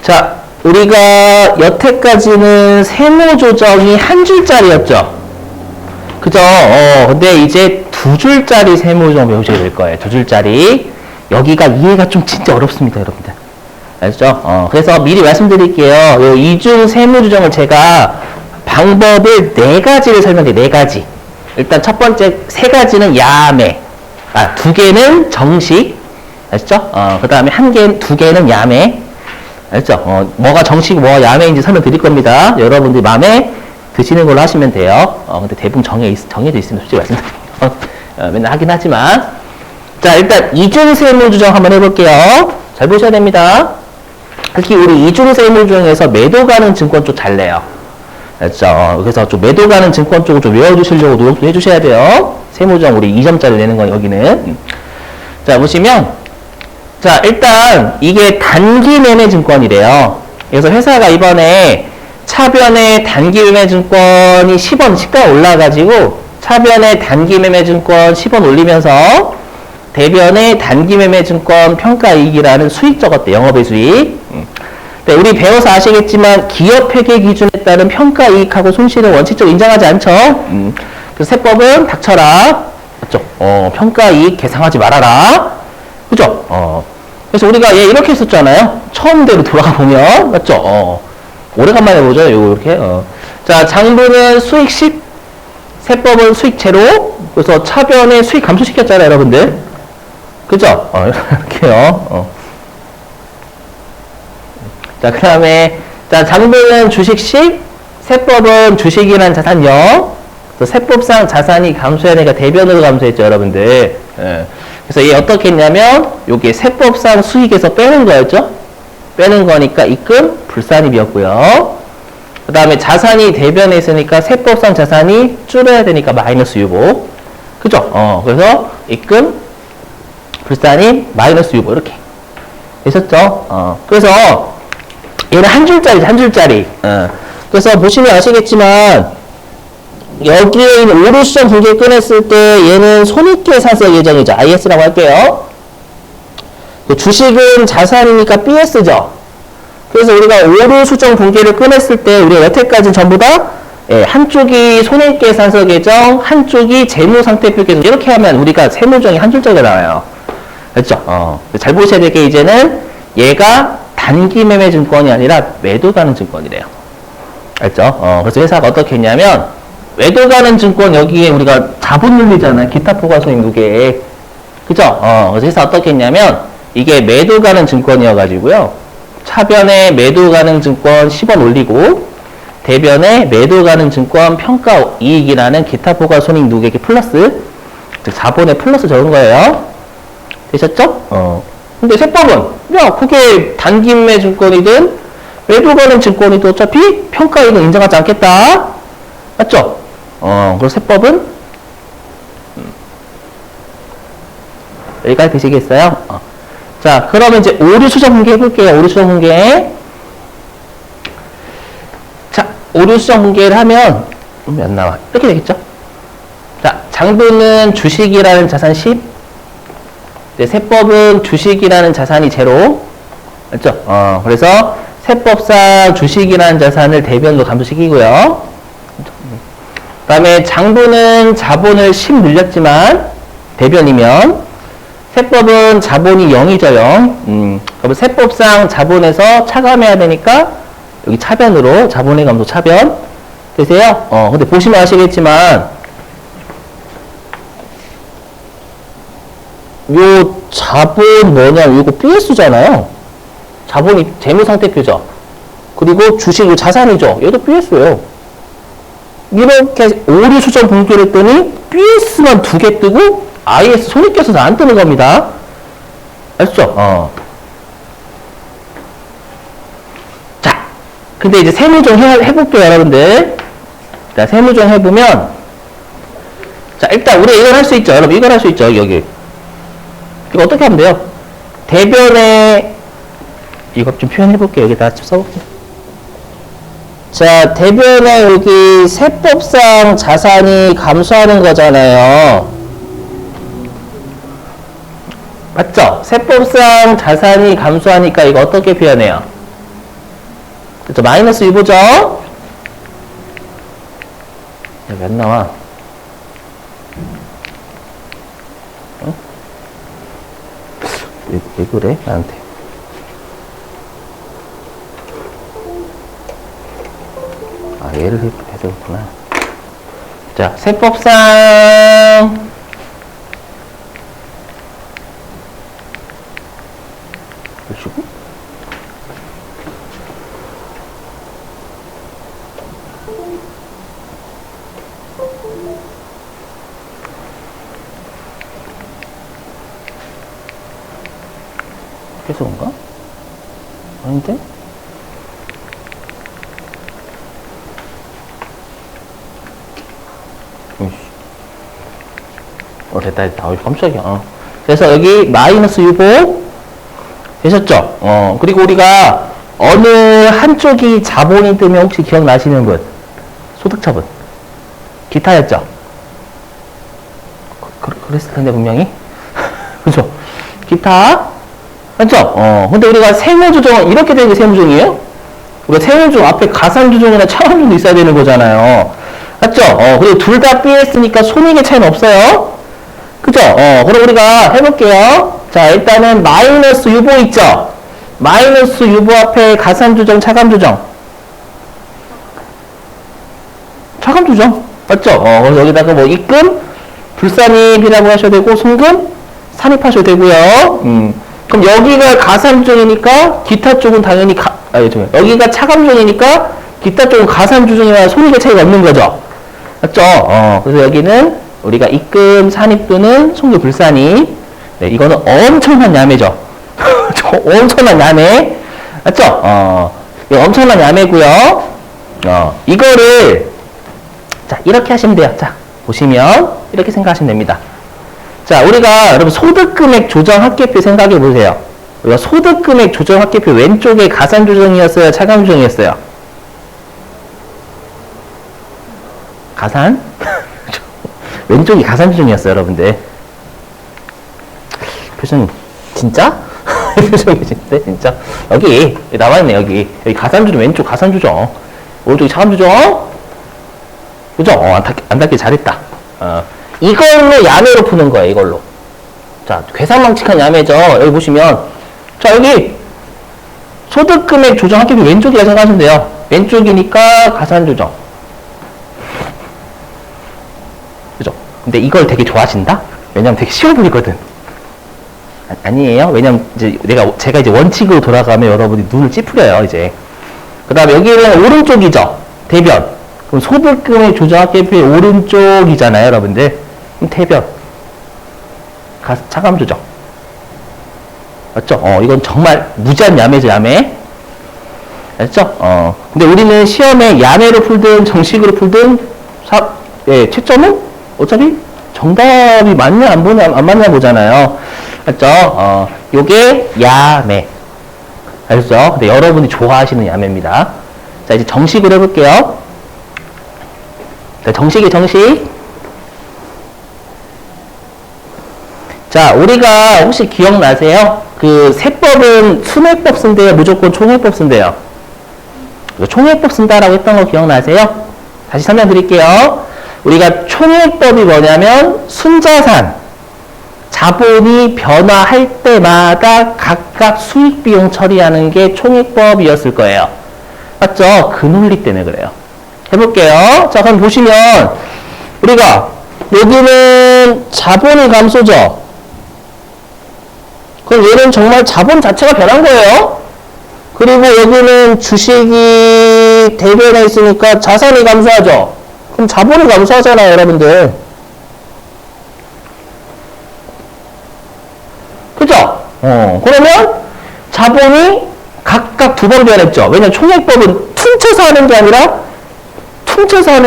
자, 우리가 여태까지는 세모 조정이 한 줄짜리였죠. 그죠? 근데 이제 두 줄짜리 세모 조정 배우셔야 될 거예요. 두 줄짜리. 여기가 이해가 좀 진짜 어렵습니다, 여러분들. 알죠? 그래서 미리 말씀드릴게요. 요 이중 세모 조정을 제가 방법을 네 가지를 설명드려요. 네 가지. 일단 첫 번째 세 가지는 야매. 두 개는 정식. 알죠? 그 다음에 두 개는 야매. 알죠? 뭐가 정식, 뭐가 야매인지 설명드릴 겁니다. 여러분들이 마음에 드시는 걸로 하시면 돼요. 근데 대부분 정해져 있으면 솔직히 말씀드릴게요. 맨날 하긴 하지만. 자, 일단 이중세모 조정 한번 해볼게요. 잘 보셔야 됩니다. 특히 우리 이중세모 조정에서 매도 가는 증권 쪽 잘 내요. 알죠? 그래서 좀 매도 가는 증권 쪽을 좀 외워주시려고 노력도 해주셔야 돼요. 세모조정 우리 2점짜리 내는 건 여기는. 자, 보시면. 자, 일단 이게 단기 매매 증권이래요. 그래서 회사가 이번에 차변에 단기 매매 증권이 10원 시가가 올라가지고 차변에 단기 매매 증권 10원 올리면서 대변에 단기 매매 증권 평가이익이라는 수익 적었대. 영업의 수익. 네, 우리 배워서 아시겠지만 기업 회계 기준에 따른 평가이익하고 손실은 원칙적으로 인정하지 않죠. 그래서 세법은 닥쳐라. 맞죠? 평가이익 계상하지 말아라. 그죠? 그래서 우리가 얘 이렇게 했었잖아요. 처음대로 돌아가 보면. 맞죠? 오래간만에 보죠. 요거 이렇게. 자, 장부는 수익 10, 세법은 수익 제로. 그래서 차변에 수익 감소시켰잖아요, 여러분들. 그죠? 이렇게요. 자, 그 다음에, 자, 장부는 주식 10, 세법은 주식이란 자산 0. 세법상 자산이 감소해야 되니까 대변으로 감소했죠, 여러분들. 그래서 얘 어떻게 했냐면, 요게 세법상 수익에서 빼는 거였죠? 빼는 거니까 입금 불산입이었고요. 그 다음에 자산이 대변에 있으니까 세법상 자산이 줄어야 되니까 마이너스 유보. 그죠? 그래서 입금 불산입 마이너스 유보. 이렇게. 되셨죠? 그래서, 얘는 한 줄짜리죠, 한 줄짜리. 그래서 보시면 아시겠지만, 여기에 있는 오류수정 분기를 꺼냈을 때 얘는 손익계산서 예정이죠. IS라고 할게요. 주식은 자산이니까 BS죠. 그래서 우리가 오류수정 분기를 꺼냈을 때 우리가 여태까지 전부 다 한쪽이 손익계산서 계정, 한쪽이 재무상태표 계정 이렇게 하면 우리가 세무정이 한 줄짜리가 나와요. 그렇죠? 잘 보셔야 될 게 이제는 얘가 단기 매매 증권이 아니라 매도 가는 증권이래요. 알죠? 그래서 회사가 어떻게 했냐면 매도 가는 증권 여기에 우리가 자본 늘리잖아요. 기타 포괄손익 누계. 그죠? 그래서 회사 어떻게 했냐면 이게 매도 가는 증권이어가지고요. 차변에 매도 가는 증권 10원 올리고 대변에 매도 가는 증권 평가 이익이라는 기타 포괄손익 누계 플러스 즉 자본에 플러스 적은 거예요. 되셨죠? 근데 세법은 야 그게 단기 매매 증권이든 매도 가는 증권이든 어차피 평가이익은 인정하지 않겠다. 맞죠? 그래서 세법은 여기까지 되시겠어요? 자, 그러면 이제 오류 수정 분계 해볼게요. 오류 수정 분계. 자, 오류 수정 분계를 하면 몇 나와? 이렇게 되겠죠? 자, 장부는 주식이라는 자산 10. 네, 세법은 주식이라는 자산이 제로. 맞죠? 그래서 세법상 주식이라는 자산을 대변으로 감소시키고요. 그 다음에 장부는 자본을 10 늘렸지만 대변이면 세법은 자본이 0이죠, 0. 그러면 세법상 자본에서 차감해야 되니까 여기 차변으로 자본의 감소 차변 되세요? 근데 보시면 아시겠지만 요 자본 뭐냐면 이거 BS잖아요. 자본이 재무상태표죠. 그리고 주식 자산이죠. 얘도 BS예요. 이렇게 오류 수정 분기를 했더니 BS만 2개 뜨고 IS 손익계산서 안 뜨는 겁니다. 아시죠? 자, 근데 이제 세무조정 해볼게요, 여러분들. 자, 세무조정 해보면 자, 일단 우리 이걸 할 수 있죠, 여러분. 이걸 할 수 있죠, 여기. 이거 어떻게 하면 돼요? 대변에 이거 좀 표현해볼게요. 여기다 써볼게요. 자, 대변에 여기 세법상 자산이 감소하는 거잖아요. 맞죠? 세법상 자산이 감소하니까 이거 어떻게 표현해요? 그쵸? 마이너스 유보죠? 여기 안 나와. 어? 왜 그래? 나한테. 아, 얘를 해서 그렇구나. 자, 세법상 보시고 계속 온가? 아닌데? 됐다. 깜짝이야. 그래서 여기 마이너스 유보 되셨죠? 그리고 우리가 어느 한쪽이 자본이 뜨면 혹시 기억나시는 분? 소득처분. 기타였죠? 그랬을 텐데, 분명히. 그죠? 기타. 맞죠? 근데 우리가 세무조정은 이렇게 되는 게 세무조정이에요? 우리가 세무조정 앞에 가산조정이나 차감조정도 있어야 되는 거잖아요. 맞죠? 그리고 둘 다 B했으니까 손익의 차이는 없어요. 그죠? 그럼 우리가 해볼게요. 자, 일단은 마이너스 유보 있죠? 마이너스 유보 앞에 가산조정, 차감조정. 차감조정. 맞죠? 그래서 여기다가 뭐 입금, 불산입이라고 하셔도 되고, 송금, 산입하셔도 되고요. 그럼 여기가 가산조정이니까 기타 쪽은 당연히 여기가 차감조정이니까 기타 쪽은 가산조정이나 손익의 차이가 없는 거죠. 맞죠? 그래서 여기는 우리가 입금, 산입 또는 송금, 불산입. 네, 이거는 엄청난 야매죠. 엄청난 야매. 맞죠? 이거 엄청난 야매고요. 이거를 자, 이렇게 하시면 돼요. 자, 보시면 이렇게 생각하시면 됩니다. 자, 우리가 여러분 소득금액 조정 합계표 생각해 보세요. 우리가 소득금액 조정 합계표 왼쪽에 가산조정이었어요? 차감조정이었어요? 가산? 왼쪽이 가산조정이었어요, 여러분들. 표정이 진짜? 표정이 진짜? 여기 나와있네. 여기 가산조정, 왼쪽 가산조정, 오른쪽이 차감조정. 그죠? 안 닿길 잘했다. 이걸로 야매로 푸는 거예요, 이걸로. 자, 괴산망측한 야매죠. 여기 보시면, 자, 여기 소득금액 조정 합계표 왼쪽이라 생각하시면 돼요. 왼쪽이니까 가산조정. 그죠? 근데 이걸 되게 좋아하신다? 왜냐면 되게 쉬워 보이거든. 아니에요. 왜냐면 제가 이제 원칙으로 돌아가면 여러분이 눈을 찌푸려요, 이제. 그 다음에 여기는 오른쪽이죠. 대변. 그럼 소득금액 조정 합계표의 오른쪽이잖아요, 여러분들. 그럼 대변. 차감 조정. 맞죠? 이건 정말 무지한 야매죠, 야매. 맞죠? 근데 우리는 시험에 야매로 풀든 정식으로 풀든 채점은 어차피 정답이 맞냐 안 맞냐 보잖아요. 맞죠? 요게 야매. 알겠죠? 근데 여러분이 좋아하시는 야매입니다. 자, 이제 정식으로 해볼게요. 자, 정식. 자, 우리가 혹시 기억나세요? 그 세법은 순회법 쓴대요? 무조건 총회법 쓴대요? 총회법 쓴다라고 했던 거 기억나세요? 다시 설명드릴게요. 우리가 총회법이 뭐냐면 순자산, 자본이 변화할 때마다 각각 수익 비용 처리하는 게 총회법이었을 거예요. 맞죠? 그 논리 때문에 그래요. 해볼게요. 자, 그럼 보시면 우리가 여기는 자본이 감소죠. 그럼 얘는 정말 자본 자체가 변한 거예요. 그리고 여기는 주식이 대변에 있으니까 자산이 감소하죠. 그럼 자본이 감소하잖아요, 여러분들. 그죠? 그러면 자본이 각각 두 번 변했죠. 왜냐면 총액법은 퉁쳐서 하는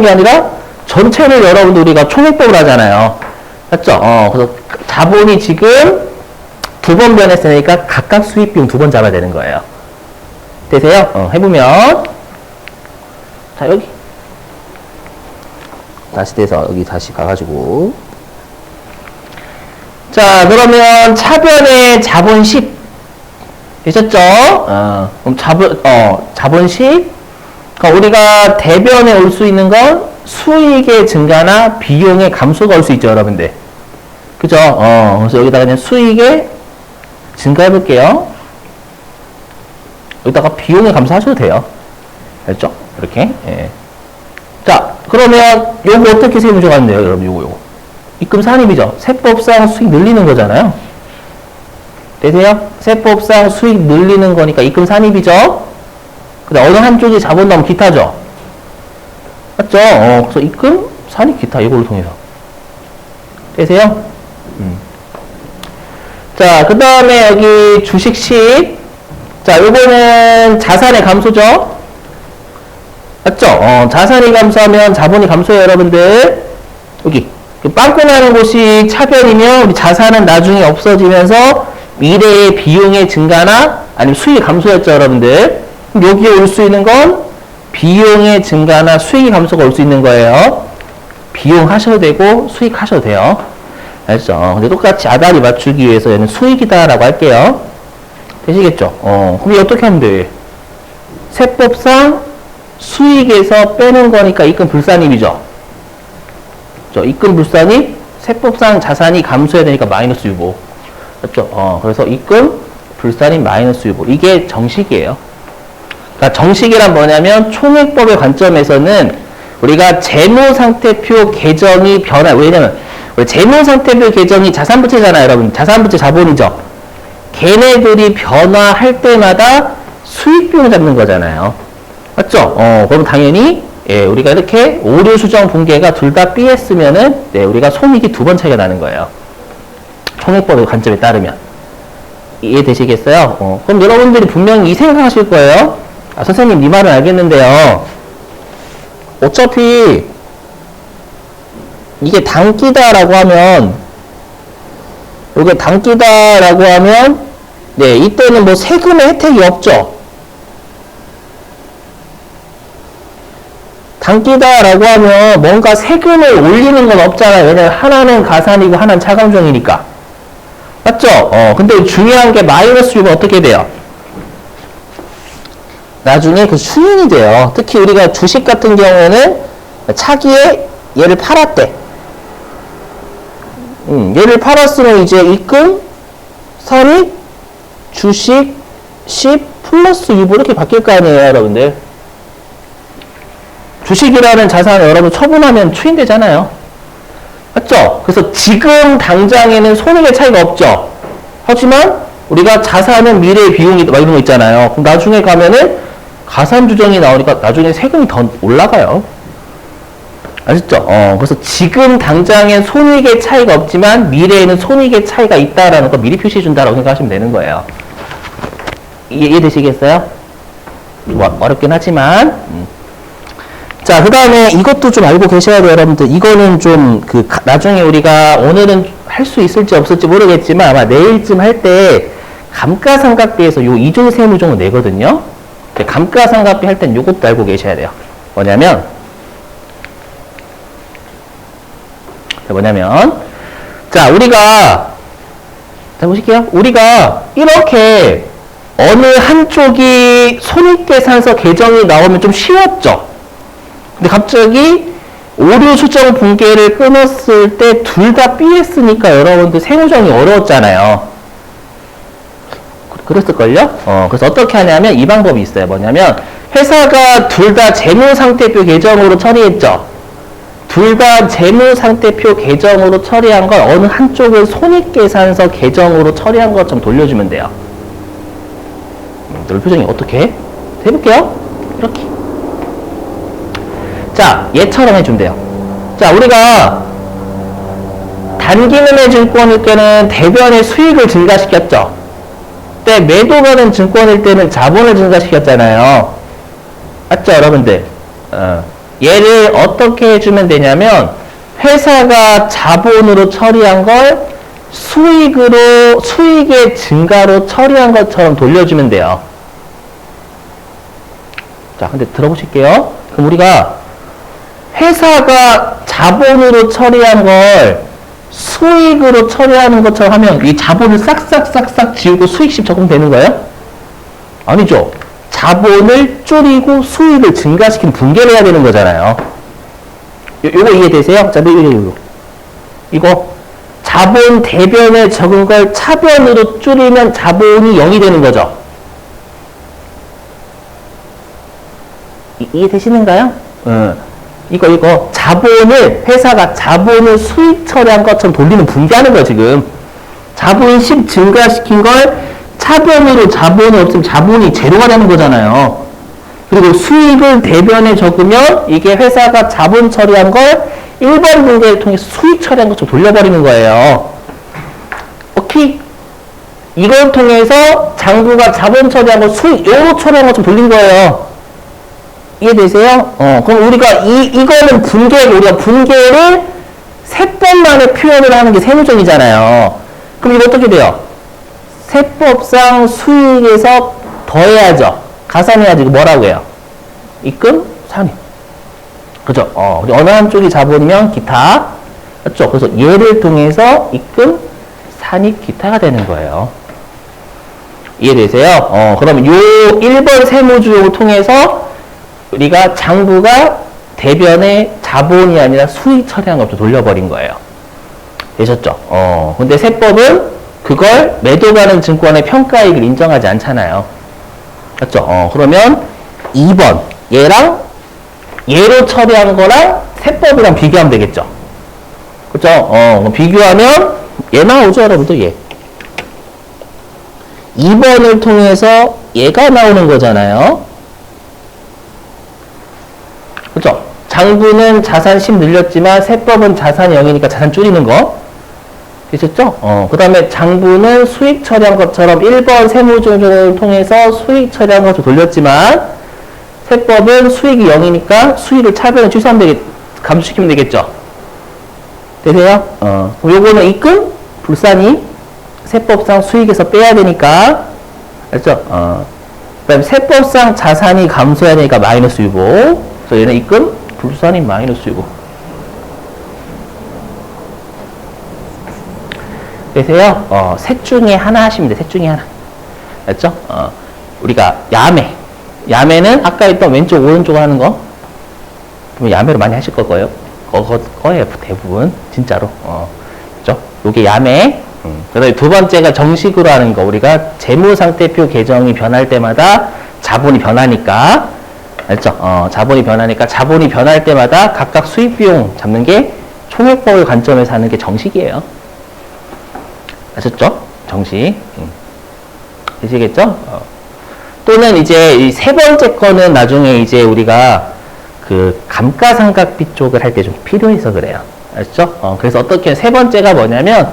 게 아니라 전체를 여러분들 우리가 총액법을 하잖아요. 맞죠? 그래서 자본이 지금 두 번 변했으니까 각각 수익비용 두 번 잡아야 되는 거예요. 되세요? 해보면 자, 여기 다시 돼서 여기 다시 가가지고 자, 그러면 차변의 자본 10 되셨죠? 그럼 자본식. 그러니까 우리가 대변에 올 수 있는 건 수익의 증가나 비용의 감소가 올 수 있죠, 여러분들. 그죠? 그래서 여기다가 그냥 수익의 증가 해볼게요. 여기다가 비용의 감소하셔도 돼요. 됐죠? 이렇게. 예. 자, 그러면 요거 어떻게 세무조 같네요, 여러분, 요거. 입금 산입이죠. 세법상 수익 늘리는 거잖아요. 되세요? 세법상 수익 늘리는 거니까 입금 산입이죠. 근데 어느 한쪽이 자본 나오면 기타죠. 맞죠? 그래서 입금 산입 기타 이걸로 통해서. 되세요? 자, 그 다음에 여기 주식식. 자, 요거는 자산의 감소죠. 맞죠? 자산이 감소하면 자본이 감소해요, 여러분들. 여기. 빵꾸 나는 곳이 차변이면 우리 자산은 나중에 없어지면서 미래의 비용의 증가나 아니면 수익이 감소했죠, 여러분들. 그럼 여기에 올 수 있는 건 비용의 증가나 수익이 감소가 올 수 있는 거예요. 비용 하셔도 되고 수익 하셔도 돼요. 알죠? 근데 똑같이 아다리 맞추기 위해서 얘는 수익이다라고 할게요. 되시겠죠? 그럼 어떻게 하면 돼? 세법상 수익에서 빼는 거니까 입금 불산입이죠. 입금 불산입, 세법상 자산이 감소해야 되니까 마이너스 유보. 맞죠? 그래서 입금 불산입 마이너스 유보. 이게 정식이에요. 그러니까 정식이란 뭐냐면 총액법의 관점에서는 우리가 재무상태표 계정이 왜냐면 우리 재무상태표 계정이 자산부채잖아요, 여러분. 자산부채 자본이죠. 걔네들이 변화할 때마다 수익비용을 잡는 거잖아요. 맞죠? 그럼 당연히 우리가 이렇게 오류 수정 분계가 둘 다 B했으면은 우리가 손익이 두 번 차이가 나는 거예요. 총액법의 관점에 따르면. 이해되시겠어요? 그럼 여러분들이 분명히 이 생각하실 거예요. 선생님, 이 말은 알겠는데요. 어차피 이게 단기다라고 하면 이게 단기다라고 하면 이때는 뭐 세금의 혜택이 없죠. 단기다라고 하면 뭔가 세금을 올리는 건 없잖아요. 왜냐면 하나는 가산이고 하나는 차감종이니까. 맞죠? 근데 중요한 게 마이너스 유보는 어떻게 돼요? 나중에 그 수익이 돼요. 특히 우리가 주식 같은 경우에는 차기에 얘를 팔았대. 얘를 팔았으면 이제 입금, 선입, 주식, 10 플러스 유보 이렇게 바뀔 거 아니에요, 여러분들. 주식이라는 자산을 여러분 처분하면 추인되잖아요. 맞죠? 그래서 지금 당장에는 손익의 차이가 없죠. 하지만 우리가 자산은 미래의 비용이 막 이런 거 있잖아요. 그럼 나중에 가면은 가산 조정이 나오니까 나중에 세금이 더 올라가요. 아셨죠? 그래서 지금 당장엔 손익의 차이가 없지만 미래에는 손익의 차이가 있다라는 거 미리 표시해 준다라고 생각하시면 되는 거예요. 이해되시겠어요? 어렵긴 하지만. 자, 그 다음에 이것도 좀 알고 계셔야 돼요, 여러분들. 이거는 좀, 나중에 우리가 오늘은 할 수 있을지 없을지 모르겠지만 아마 내일쯤 할 때 감가상각비에서 요 이종 세무종을 내거든요. 감가상각비 할 땐 요것도 알고 계셔야 돼요. 뭐냐면, 자, 자, 보실게요. 우리가 이렇게 어느 한쪽이 손익계산서 계정이 나오면 좀 쉬웠죠? 근데 갑자기 오류 수정 분계를 끊었을 때 둘 다 B했으니까 여러분들 세무정이 어려웠잖아요. 그랬을걸요? 그래서 어떻게 하냐면 이 방법이 있어요. 뭐냐면 회사가 둘 다 재무상태표 계정으로 처리했죠. 둘 다 재무상태표 계정으로 처리한 걸 어느 한쪽을 손익계산서 계정으로 처리한 것처럼 돌려주면 돼요. 표정이 어떻게 해? 해볼게요. 이렇게. 자, 얘처럼 해주면 돼요. 자, 우리가 단기금의 증권일 때는 대변의 수익을 증가시켰죠. 근데 매도가는 증권일 때는 자본을 증가시켰잖아요. 맞죠, 여러분들? 얘를 어떻게 해주면 되냐면 회사가 자본으로 처리한 걸 수익의 증가로 처리한 것처럼 돌려주면 돼요. 자, 근데 들어보실게요. 그럼 우리가 회사가 자본으로 처리한 걸 수익으로 처리하는 것처럼 하면 이 자본을 싹싹싹싹 지우고 수익식 적용되는 거예요? 아니죠. 자본을 줄이고 수익을 증가시키는 분개를 해야 되는 거잖아요. 요거 이해되세요? 자, 이거 자본 대변에 적은 걸 차변으로 줄이면 자본이 0이 되는 거죠. 이해되시는가요? 이거 자본을 회사가 자본을 수익 처리한 것처럼 돌리는 분개하는 거야 지금. 자본 10 증가시킨 걸 차변으로 자본이 없으면 자본이 제로가 되는 거잖아요. 그리고 수익을 대변에 적으면 이게 회사가 자본 처리한 걸 1번 분개를 통해 수익 처리한 것처럼 돌려버리는 거예요. 오케이? 이걸 통해서 장부가 자본 처리한 걸 수익 요로 처리한 것처럼 돌린 거예요. 이해되세요? 그럼 우리가 이거는 우리가 분개를 세법 만에 표현을 하는 게 세무정이잖아요. 그럼 이거 어떻게 돼요? 세법상 수익에서 더해야죠. 가산해야지. 이거 뭐라고 해요? 입금, 산입. 그죠? 어느 한쪽이 자본이면 기타. 맞죠? 그래서 얘를 통해서 입금, 산입, 기타가 되는 거예요. 이해되세요? 그러면 요 1번 세무주용을 통해서 우리가 장부가 대변에 자본이 아니라 수익 처리한 것도 돌려버린 거예요. 되셨죠? 근데 세법은 그걸 매도가는 증권의 평가이익을 인정하지 않잖아요. 맞죠? 그러면 2번 얘랑 얘로 처리한 거랑 세법이랑 비교하면 되겠죠. 그죠? 비교하면 얘 나오죠, 여러분들 얘. 2번을 통해서 얘가 나오는 거잖아요. 그죠? 장부는 자산 10 늘렸지만 세법은 자산 0이니까 자산 줄이는 거. 되셨죠? 그 다음에 장부는 수익 처리한 것처럼 1번 세무조정을 통해서 수익 처리한 것으로 돌렸지만 세법은 수익이 0이니까 수익을 차변에 취소하면 감소시키면 되겠죠? 되세요? 그럼 요거는 입금, 불산이 세법상 수익에서 빼야 되니까 알죠? 그 다음에 세법상 자산이 감소해야 되니까 마이너스 유보. 그래서 얘는 입금, 불산이 마이너스 유보. 되세요? 셋 중에 하나 하시면 돼. 셋 중에 하나. 알죠? 우리가 야매는 아까 했던 왼쪽 오른쪽 하는 거 야매로 많이 하실 거예요. 거예요 대부분 진짜로. 그죠? 요게 야매. 그다음에 두 번째가 정식으로 하는 거. 우리가 재무상태표 계정이 변할 때마다 자본이 변하니까 알죠? 자본이 변하니까 자본이 변할 때마다 각각 수익 비용 잡는 게 총액법의 관점에서 하는 게 정식이에요. 아셨죠? 정식. 되시겠죠? 또는 이제 이 세 번째 거는 나중에 이제 우리가 그 감가상각비 쪽을 할 때 좀 필요해서 그래요. 아셨죠? 그래서 어떻게 세 번째가 뭐냐면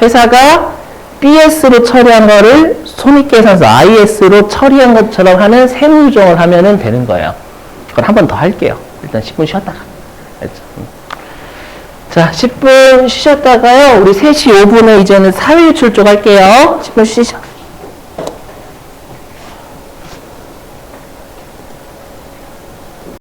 회사가 BS로 처리한 거를 손익계산서 IS로 처리한 것처럼 하는 세무조정을 하면은 되는 거예요. 그걸 한 번 더 할게요. 일단 10분 쉬었다가. 알죠? 자, 10분 쉬셨다가요. 우리 3시 5분에 이제는 사회유출 쪽 할게요. 10분 쉬시죠.